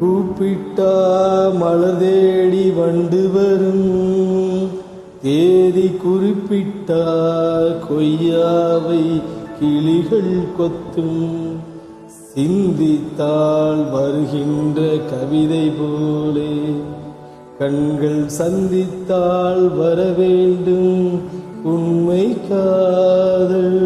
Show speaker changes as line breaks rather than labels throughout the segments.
கூப்பிட்டா மலர் தேடி வண்டு வரும், தேதி குறிப்பிட்டா கொய்யாவை கிளிகள் கொத்தும். சிந்தித்தால் வருகின்ற கவிதை போலே கண்கள் சந்தித்தால் வர வேண்டும் உண்மை காதல்.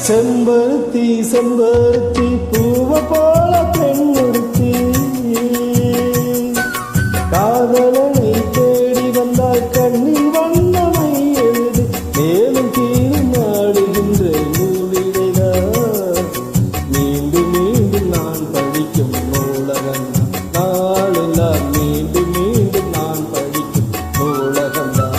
செம்பருத்தி செம்பருத்தி பூவ போல பெண்ணுறுத்தி, காதலனை தேடி வந்தால் கண்ணில் வண்ணமை எழுது. மேலும் கீழும் ஆடுகின்ற நூலிடைதான் மீண்டும் மீண்டும் நான் படிக்கும் நூலகம். நாளெல்லாம் மீண்டும் மீண்டும் நான் படிக்கும் நூலகம்தான்.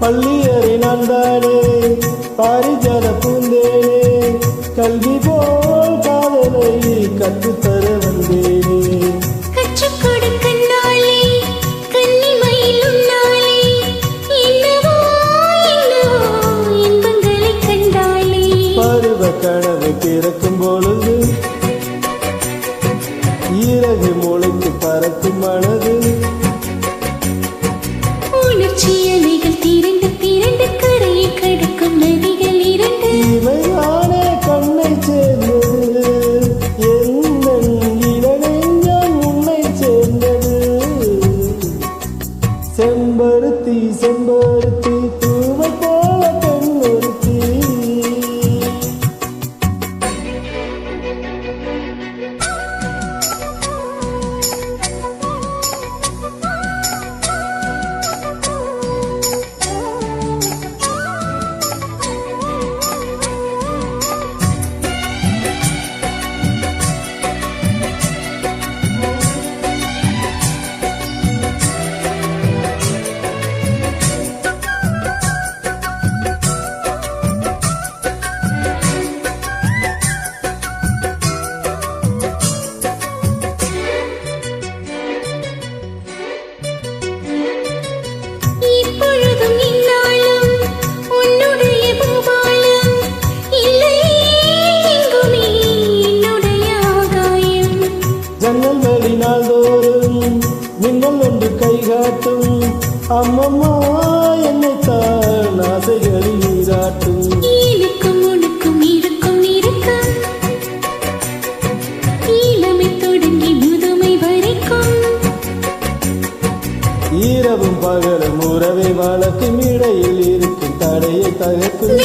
பள்ளியறை நந்தானே பாரிஜாத பூந்தேனே, கல்வி போல் காதலை கற்றுத்தர வந்தேனே.
கற்றுக் கொடுக்கும் நாளே கன்னிமயிலும் நாளே, என்னவோ என்னவோ இன்பங்களை கண்டாளே.
பருவ கனவு பிறக்கும் பொழுது ஈரகு முளைத்து பறக்கும் மனது.
உணர்ச்சி அலைகள் திரண்டு திரண்டு கரையை கடக்கும் நதிகள் இரண்டு.
இவையானே கண்ணை சேர்ந்தது, எந்த இளநெஞ்சம் உன்னை சேர்ந்தது. செம்பருத்தி செம்பருத்தி பூவை போல பெண்ணொருத்தி. ஜன்னல் வழி நாள்தோறும் மின்னல் ஒன்று கை காட்டும். அம்மம்மா என்னைத்தான் ஆசைகளில் நீராட்டும்.
இழுக்கும் உனக்கும் இருக்கும் இருக்கும், இளமை தொடங்கி முதுமை வரைக்கும்.
இரவும் பகலும் உறவை வளர்க்கும், இடையில் இருக்கும் தடையை தகர்க்கும்.